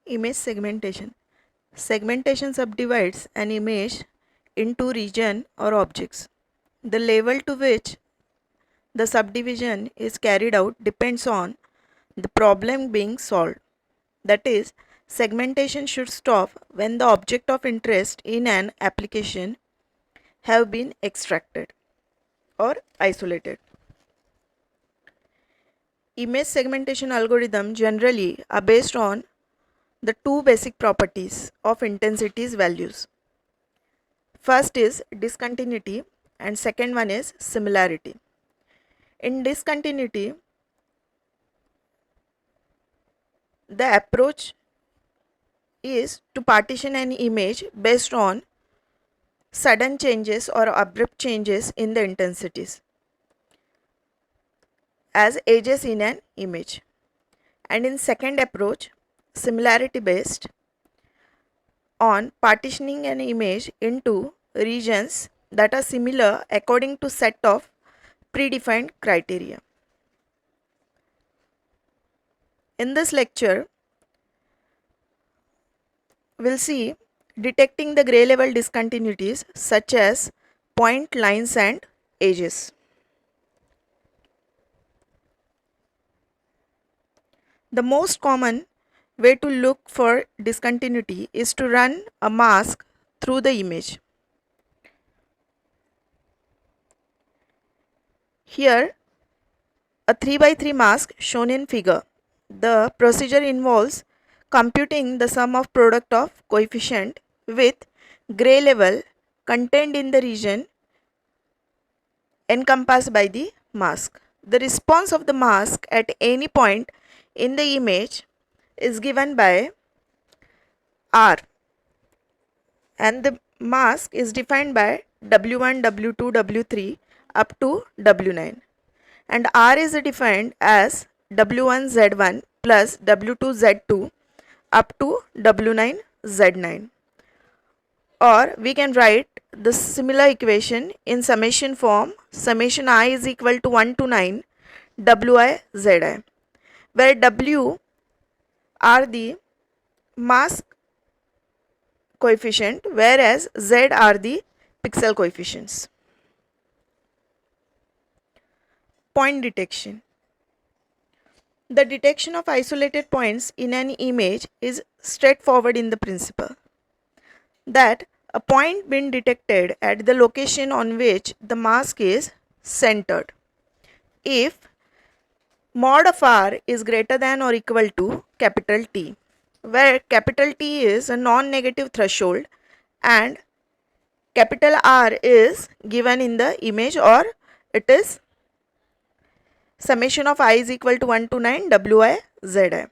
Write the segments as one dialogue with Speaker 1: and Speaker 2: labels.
Speaker 1: Image segmentation. Segmentation subdivides an image into region or objects. The level to which the subdivision is carried out depends on the problem being solved. That is, segmentation should stop when the object of interest in an application have been extracted or isolated. Image segmentation algorithms generally are based on the two basic properties of intensities values. First is discontinuity and second one is similarity. In discontinuity, the approach is to partition an image based on sudden changes or abrupt changes in the intensities as edges in an image. And in second approach, similarity based, on partitioning an image into regions that are similar according to set of predefined criteria. In this lecture, we'll see detecting the gray level discontinuities such as point, lines and edges. The most common way to look for discontinuity is to run a mask through the image. Here, a 3x3 mask shown in figure. The procedure involves computing the sum of product of coefficient with gray level contained in the region encompassed by the mask. The response of the mask at any point in the image is given by R, and the mask is defined by W1, W2, W3 up to W9, and R is defined as W1 Z1 plus W2 Z2 up to W9 Z9, or we can write the similar equation in summation form. Summation I is equal to 1 to 9 Wi Zi, where W are the mask coefficient whereas Z are the pixel coefficients. Point detection. The detection of isolated points in an image is straightforward in the principle that a point being detected at the location on which the mask is centered. If mod of R is greater than or equal to capital T, where capital T is a non-negative threshold and capital R is given in the image, or it is summation of I is equal to 1 to 9 Wi Zi.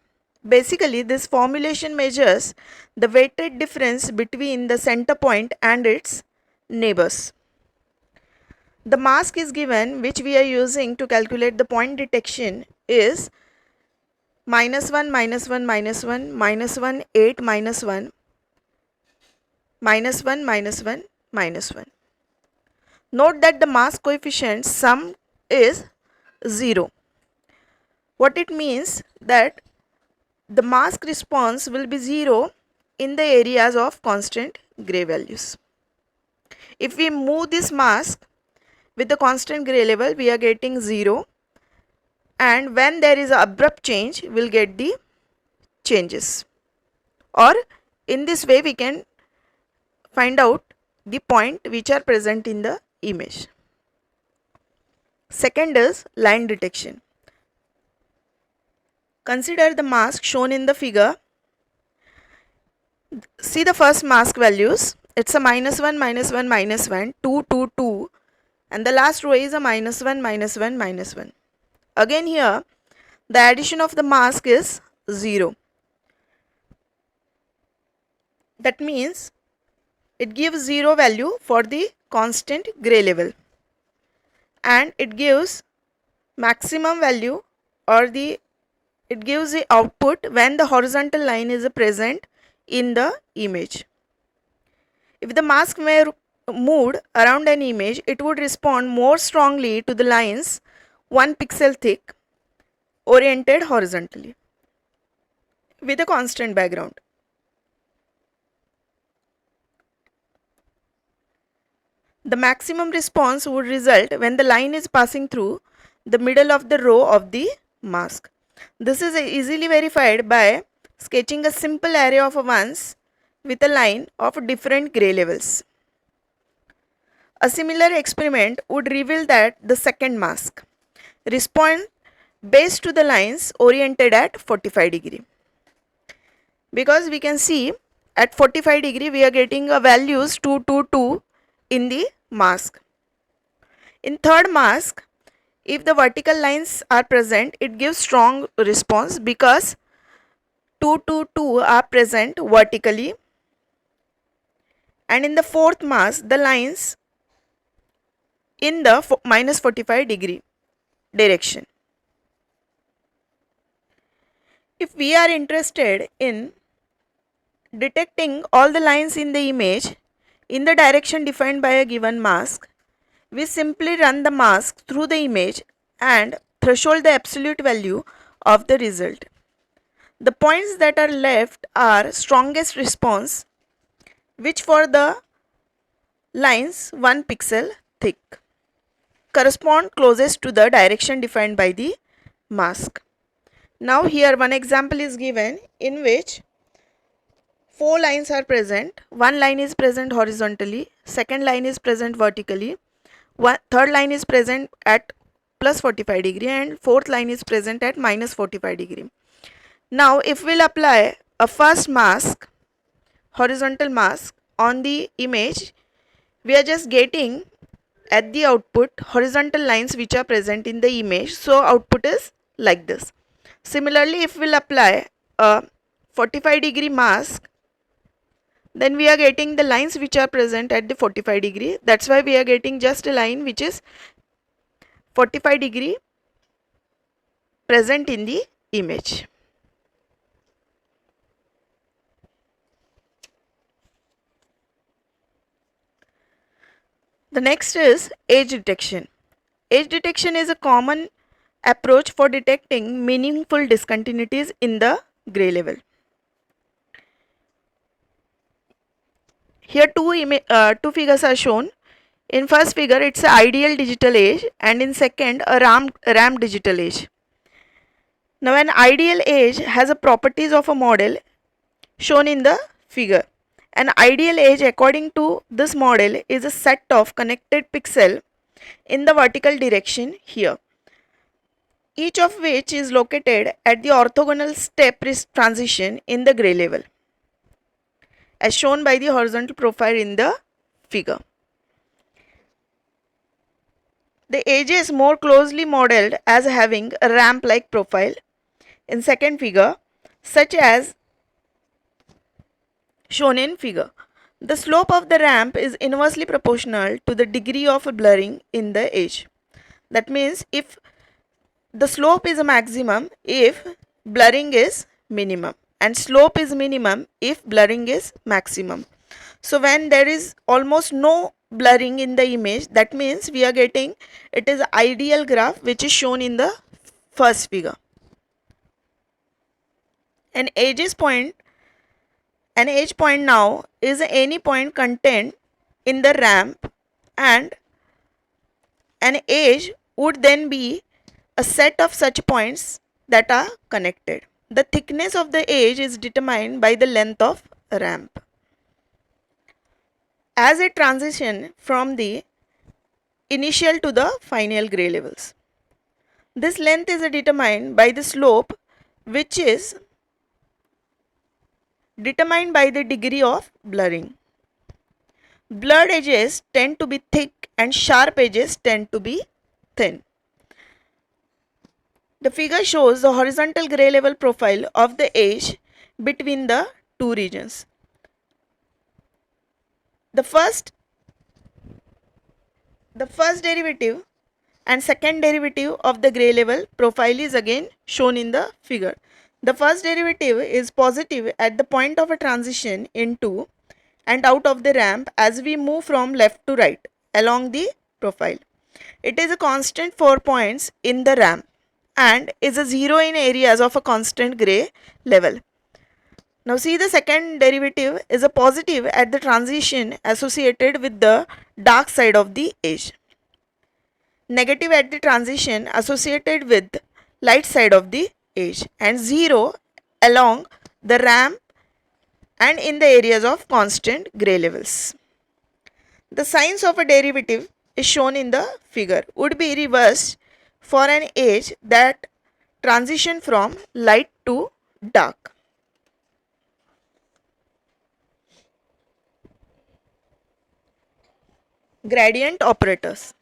Speaker 1: Basically, this formulation measures the weighted difference between the center point and its neighbors. The mask is given which we are using to calculate the point detection is -1, -1, -1, -1, 8, -1, -1, -1, -1. Note that the mask coefficient sum is 0. What it means that the mask response will be 0 in the areas of constant gray values. If we move this mask with the constant gray level, we are getting 0, and when there is an abrupt change, we will get the changes, or in this way we can find out the point which are present in the image. Second is line detection. Consider the mask shown in the figure. See the first mask values. It's a -1, -1, -1, 2, 2, 2, and the last row is a -1, -1, -1. Again here, the addition of the mask is 0. That means it gives 0 value for the constant gray level, and it gives maximum value, or it gives the output when the horizontal line is present in the image. If the mask were moved around an image, it would respond more strongly to the lines 1 pixel thick oriented horizontally. with a constant background. The maximum response would result when the line is passing through the middle of the row of the mask. This is easily verified by sketching a simple array of ones with a line of different gray levels. A similar experiment would reveal that the second mask responds based to the lines oriented at 45 degree. Because we can see at 45 degree we are getting a values 222 in the mask. In third mask, if the vertical lines are present, it gives strong response because 222 are present vertically, and in the fourth mask the lines in the minus 45 degree direction. If we are interested in detecting all the lines in the image in the direction defined by a given mask, we simply run the mask through the image and threshold the absolute value of the result. The points that are left are strongest response, which for the lines 1 pixel thick correspond closest to the direction defined by the mask. Now here one example is given in which 4 lines are present. One line is present horizontally, second line is present vertically, third line is present at plus 45 degree, and fourth line is present at minus 45 degree. Now if we'll apply a first mask, horizontal mask on the image, we are just getting at the output horizontal lines which are present in the image. So output is like this. Similarly, if we'll apply a 45 degree mask, then we are getting the lines which are present at the 45 degree. That's why we are getting just a line which is 45 degree present in the image. The next is edge detection. Edge detection is a common approach for detecting meaningful discontinuities in the gray level. Here two figures are shown. In first figure it's an ideal digital edge, and in second a ramp digital edge. Now an ideal edge has a properties of a model shown in the figure. An ideal edge according to this model is a set of connected pixels in the vertical direction here, each of which is located at the orthogonal step transition in the gray level, as shown by the horizontal profile in the figure. The edge is more closely modeled as having a ramp-like profile in second figure, such as shown in figure. The slope of the ramp is inversely proportional to the degree of blurring in the edge. That means if the slope is a maximum if blurring is minimum, and slope is minimum if blurring is maximum. So when there is almost no blurring in the image, that means we are getting it is ideal graph which is shown in the first figure. An edge point now is any point contained in the ramp, and an edge would then be a set of such points that are connected. The thickness of the edge is determined by the length of a ramp as it transitions from the initial to the final gray levels. This length is determined by the slope, which is determined by the degree of blurring. Blurred edges tend to be thick and sharp edges tend to be thin. The figure shows the horizontal gray level profile of the edge between the two regions. The first derivative and second derivative of the gray level profile is again shown in the figure. The first derivative is positive at the point of a transition into and out of the ramp as we move from left to right along the profile. It is a constant for points in the ramp and is a zero in areas of a constant gray level. Now see, the second derivative is a positive at the transition associated with the dark side of the edge, negative at the transition associated with light side of the edge, and 0 along the ramp and in the areas of constant gray levels. The signs of a derivative is shown in the figure would be reversed for an edge that transition from light to dark. Gradient operators.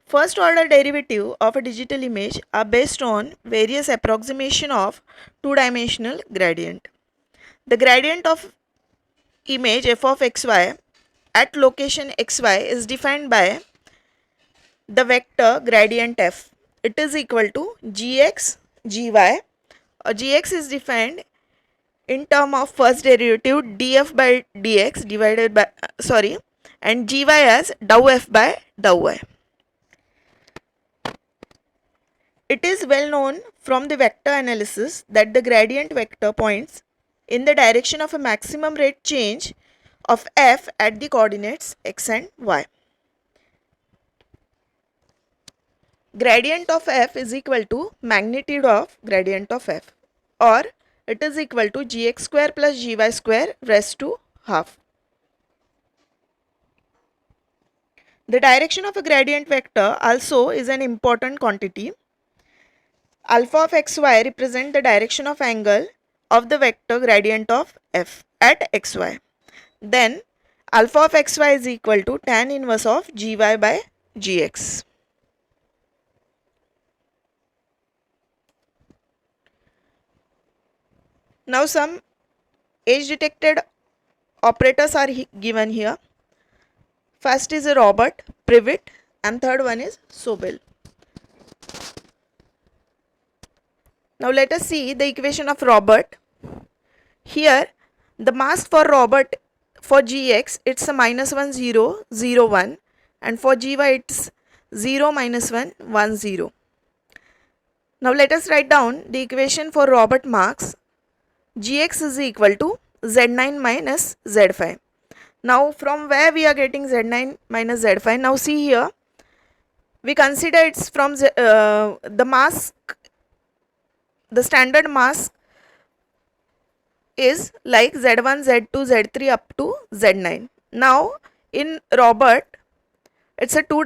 Speaker 1: First order derivative of a digital image are based on various approximation of two-dimensional gradient. The gradient of image f of xy at location xy is defined by the vector gradient f. It is equal to gx gy. Gx is defined in term of first derivative df by dx divided by and gy as dou f by dou y. It is well known from the vector analysis that the gradient vector points in the direction of a maximum rate change of f at the coordinates x and y. Gradient of f is equal to magnitude of gradient of f, or it is equal to gx square plus gy square raised to half. The direction of a gradient vector also is an important quantity. Alpha of xy represent the direction of angle of the vector gradient of f at xy. Then alpha of xy is equal to tan inverse of gy by gx. Now some edge detected operators are given here. First is a Robert, Privet, and third one is Sobel. Now let us see the equation of Robert. Here the mask for Robert for gx it's a minus 1 0 0 1, and for gy it's 0 minus 1 1 0. Now let us write down the equation for Robert marks. Gx is equal to z9 minus z5. Now from where we are getting z9 minus z5? Now see here, we consider it's from the mask, the standard mask is like z1, z2, z3 up to z9. Now in Robert it's a 2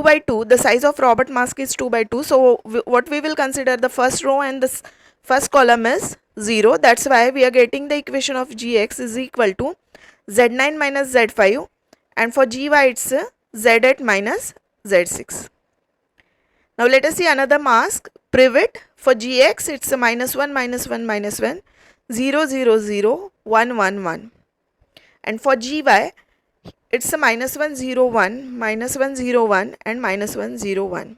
Speaker 1: by 2, the size of Robert mask is 2 by 2. So what we will consider, the first row and the first column is 0. That's why we are getting the equation of gx is equal to z9 minus z5, and for gy it's z8 minus z6. Now let us see another mask, Privet. For gx it's a minus 1 minus 1 minus 1, 0 0 0 1 1 1, and for gy it's a minus 1 0 1 minus 1 0 1 and minus 1 0 1.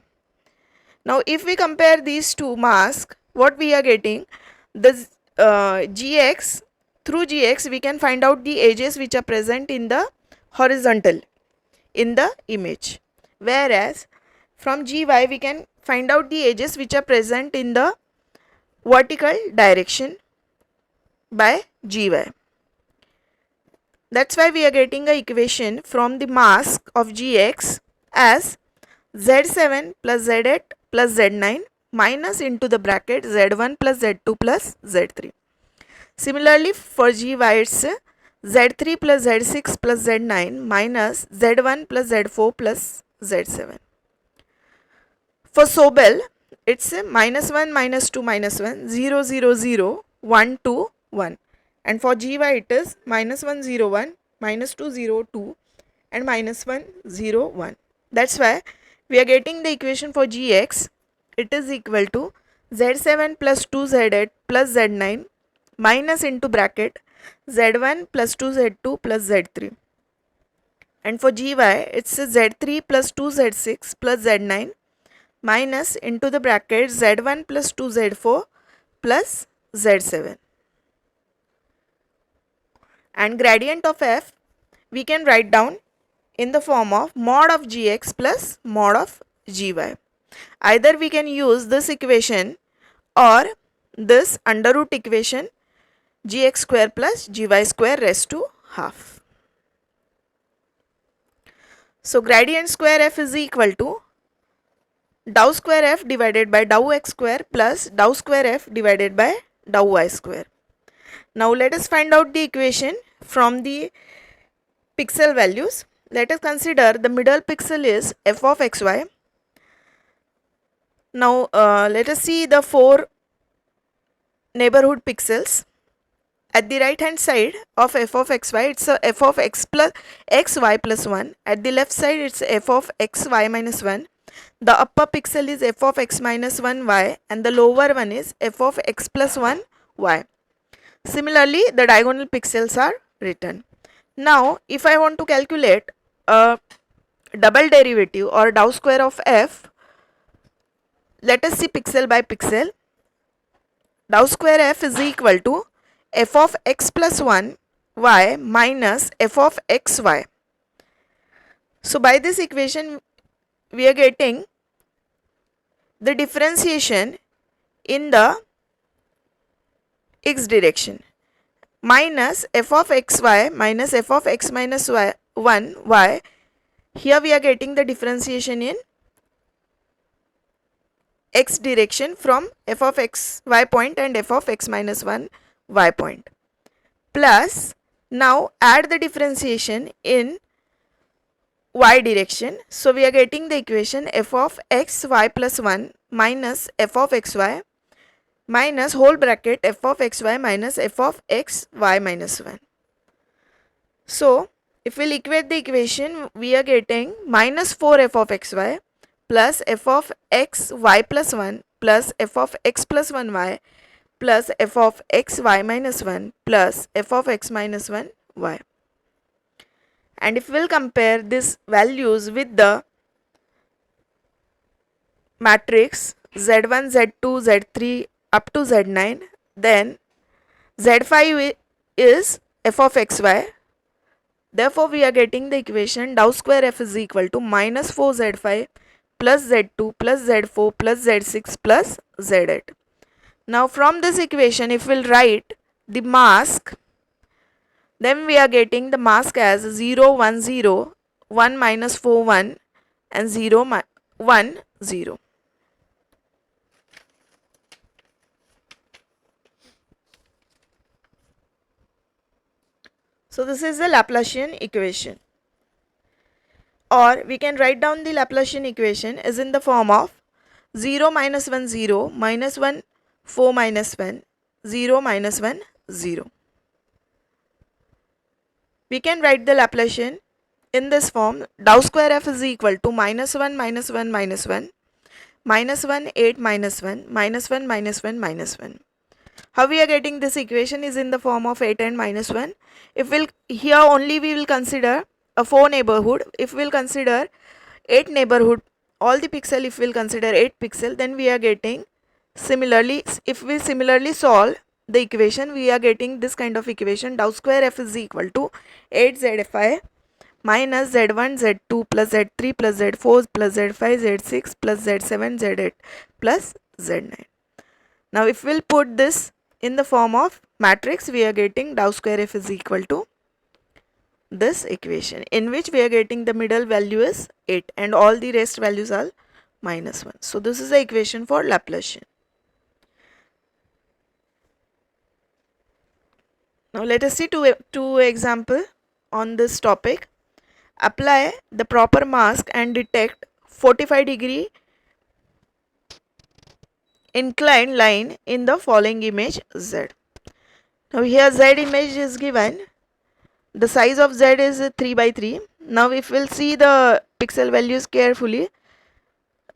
Speaker 1: Now if we compare these two masks, what we are getting, the gx, through gx we can find out the edges which are present in the horizontal in the image, whereas from gy we can find out the edges which are present in the vertical direction by gy. That's why we are getting a equation from the mask of gx as z7 plus z8 plus z9 minus into the bracket z1 plus z2 plus z3. Similarly for gy it's z3 plus z6 plus z9 minus z1 plus z4 plus z7. For Sobel it's minus 1 minus 2 minus 1 0 0 0 1 2 1, and for gy it is minus 1 0 1 minus 2 0 2 and minus 1 0 1. That's why we are getting the equation for gx, it is equal to z7 plus 2 z8 plus z9 minus into bracket z1 plus 2 z2 plus z3, and for gy it's z3 plus 2 z6 plus z9 minus into the bracket z1 plus 2 z4 plus z7. And gradient of f we can write down in the form of mod of gx plus mod of gy. Either we can use this equation or this under root equation gx square plus gy square raised to half. So gradient square f is equal to dou square f divided by dou x square plus dou square f divided by dou y square. Now let us find out the equation from the pixel values. Let us consider the middle pixel is f of xy. Now let us see the 4 neighborhood pixels. At the right hand side of f of xy, it's a f of x plus xy plus 1. At the left side, it's f of xy minus 1. The upper pixel is f of x minus 1 y and the lower one is f of x plus 1 y. Similarly, the diagonal pixels are written. Now, if I want to calculate a double derivative or dou square of f, let us see pixel by pixel. Dou square f is equal to f of x plus 1 y minus f of xy. So by this equation we are getting the differentiation in the x direction minus f of xy minus f of x minus y 1 y. Here we are getting the differentiation in x direction from f of x y point and f of x minus 1 y point, plus now add the differentiation in y direction. So we are getting the equation f of x y plus 1 minus f of xy minus whole bracket f of xy minus f of x y minus 1. So if we will equate the equation, we are getting minus 4 f of xy plus f of x y plus 1 plus f of x plus 1 y plus f of x y minus 1 plus f of x minus 1 y. And if we will compare these values with the matrix z1, z2, z3 up to z9, then z5 is f of xy. Therefore, we are getting the equation dou square f is equal to minus 4z5 plus z2 plus z4 plus z6 plus z8. Now from this equation, if we will write the mask, then we are getting the mask as 0 1 0, 1 minus 4 1 and 0 1 0. So this is the Laplacian equation, or we can write down the Laplacian equation is in the form of 0 minus 1 0 minus 1 4 minus 1 0 minus 1 0. We can write the Laplacian in this form: dou square f is equal to minus 1 minus 1 minus 1 minus 1 8 minus 1 minus 1 minus 1 minus 1. How we are getting this equation is in the form of 8 and minus 1. If we'll here only we will consider a 4 neighborhood. If we'll consider 8 neighborhood, all the pixel, if we'll consider 8 pixel, then we are getting similarly, if we similarly solve the equation, we are getting this kind of equation: dou square f is equal to 8z5 minus z1 z2 plus z3 plus z4 plus z5 z6 plus z7 z8 plus z9. Now if we'll put this in the form of matrix, we are getting dou square f is equal to this equation, in which we are getting the middle value is 8 and all the rest values are minus 1. So this is the equation for Laplacian. Now let us see two example on this topic. Apply the proper mask and detect 45-degree inclined line in the following image Z. Now here Z image is given. The size of Z is 3 by 3. Now if we'll see the pixel values carefully,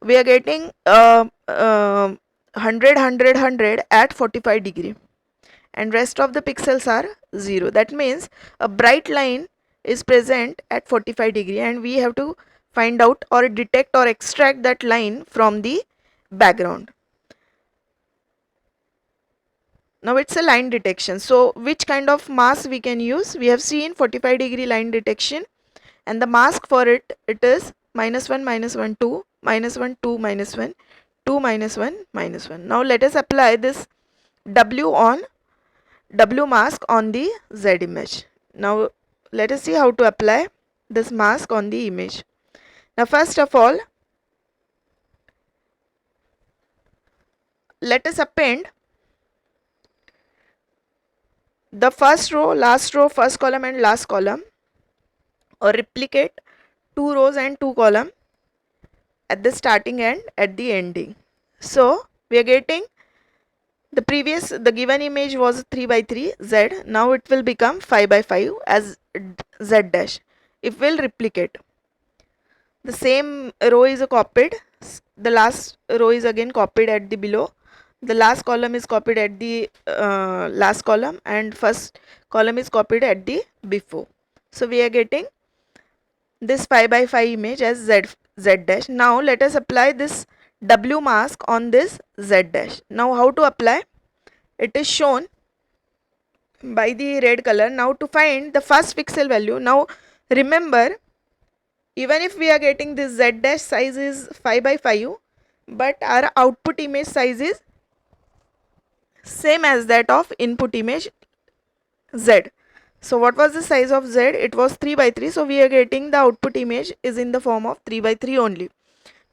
Speaker 1: we are getting 100 100 100 at 45 degree and rest of the pixels are 0. That means a bright line is present at 45 degree and we have to find out or detect or extract that line from the background. Now it's a line detection. So which kind of mask we can use? We have seen 45-degree line detection, and the mask for it is minus 1 minus 1 2 minus 1 2 minus 1 2 minus 1 minus 1. Now let us apply this W on W mask on the Z image. Now let us see how to apply this mask on the image. Now first of all, let us append the first row, last row, first column and last column, or replicate 2 rows and 2 column at the starting and at the ending. So we are getting the given image was 3 by 3 Z. Now it will become 5 by 5 as Z dash. It will replicate. The same row is copied. The last row is again copied at the below. The last column is copied at the last column, and first column is copied at the before. So we are getting this 5 by 5 image as Z dash. Now let us apply this W mask on this Z dash. Now how to apply? It is shown by the red color. Now to find the first pixel value, now remember, even if we are getting this Z dash size is 5 by 5, but our output image size is same as that of input image Z. So what was the size of Z? It was 3 by 3. So we are getting the output image is in the form of 3 by 3 only.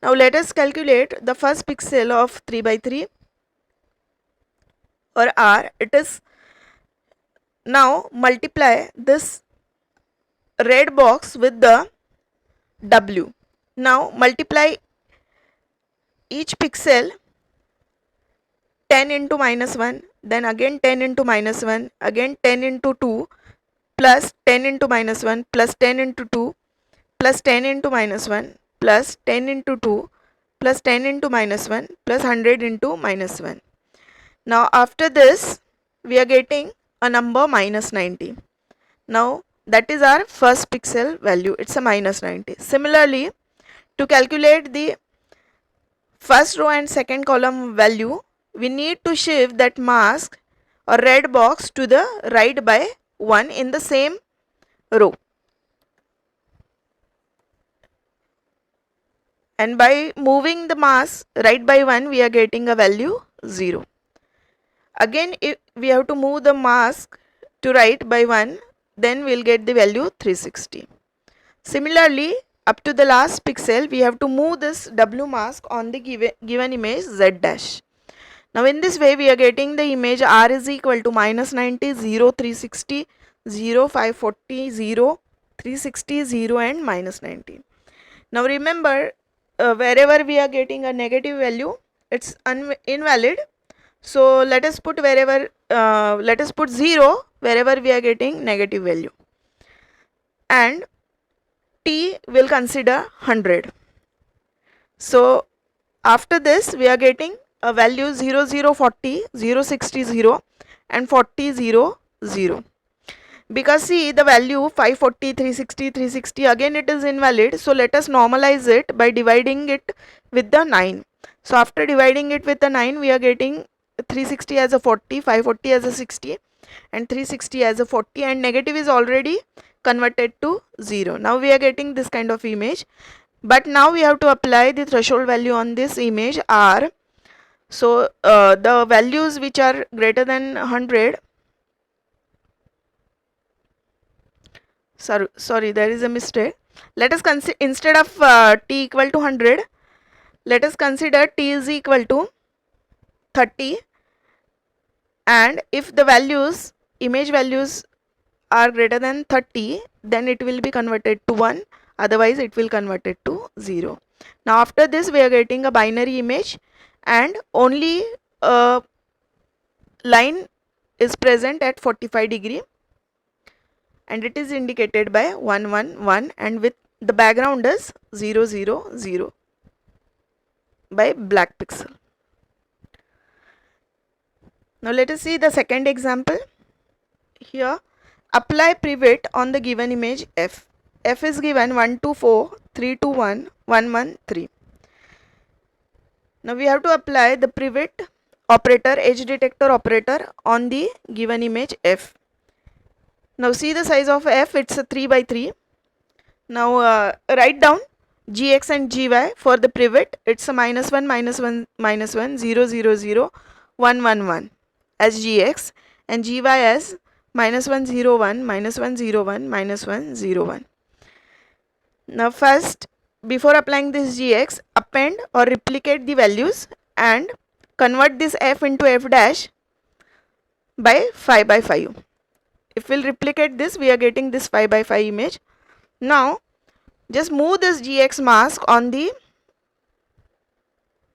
Speaker 1: Now let us calculate the first pixel of 3 by 3 or R. It is, now multiply this red box with the W. Now multiply each pixel 10 into minus 1, then again 10 into minus 1, again 10 into 2, plus 10 into minus 1, plus 10 into 2, plus 10 into minus 1, plus 10 into 2, plus 10 into minus 1, plus 100 into minus 1. Now after this we are getting a number minus 90. Now that is our first pixel value. It's a minus 90. Similarly, to calculate the first row and second column value, we need to shift that mask or red box to the right by 1 in the same row. And by moving the mask right by 1, we are getting a value 0. Again, if we have to move the mask to right by 1, then we'll get the value 360. Similarly, up to the last pixel, we have to move this W mask on the given image Z dash. Now in this way, we are getting the image R is equal to minus 90, 0, 360, 0, 540, 0, 360, 0 and minus 90. Now remember, wherever we are getting a negative value, it's invalid. So let us put let us put 0 wherever we are getting negative value, and T will consider 100. So after this we are getting a value 0, 0, 40, 0, 60, 0 and 40, 0, 0. Because see, the value 540, 360, 360, again it is invalid. So let us normalize it by dividing it with the 9. So after dividing it with the 9, we are getting 360 as a 40, 540 as a 60 and 360 as a 40, and negative is already converted to 0. Now we are getting this kind of image, but now we have to apply the threshold value on this image R. So the values which are greater than 100, sorry, there is a mistake. Let us consider, instead of T equal to 100, let us consider T is equal to 30, and if the values, image values are greater than 30, then it will be converted to 1, otherwise it will convert it to 0. Now after this we are getting a binary image, and only a line is present at 45 degree, and it is indicated by 1, 1, 1, and with the background is 0, 0, 0 by black pixel. Now let us see the second example. Here, apply pivot on the given image F. F is given 1, 2, 4, 3, 2, 1, 1, 1, 3. Now we have to apply the pivot operator, edge detector operator on the given image F. Now see the size of F, it's a 3 by 3. Now write down Gx and Gy for the pivot. It's a -1, -1, -1, 0, 0, 0, 1, 1, 1 as Gx, and gy as minus 1 0 1 minus 1 0 1 minus 1 0 1. Now first, before applying this gx, append or replicate the values and convert this f into f dash by 5 by 5. If we'll replicate this, we are getting this 5 by 5 image. Now just move this gx mask on the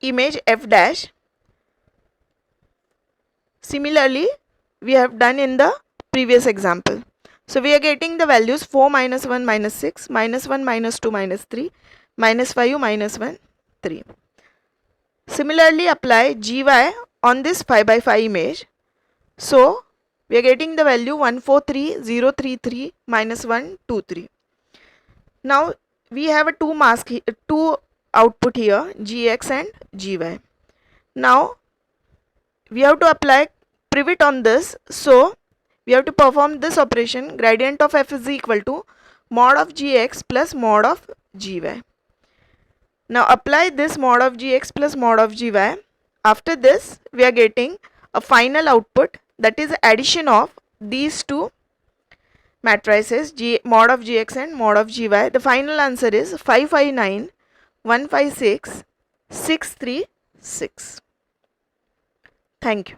Speaker 1: image f dash. Similarly, we have done in the previous example. So we are getting the values 4 minus 1 minus 6, minus 1 minus 2 minus 3, minus 5 minus 1 3. Similarly, apply gy on this 5 by 5 image. So we are getting the value 143033 minus 123. Now we have a two output here, gx and gy. Now we have to apply pivot on this. So we have to perform this operation. Gradient of f is equal to mod of gx plus mod of gy. Now apply this mod of gx plus mod of gy. After this, we are getting a final output, that is addition of these two matrices, mod of gx and mod of gy. The final answer is 559 156 636. Thank you.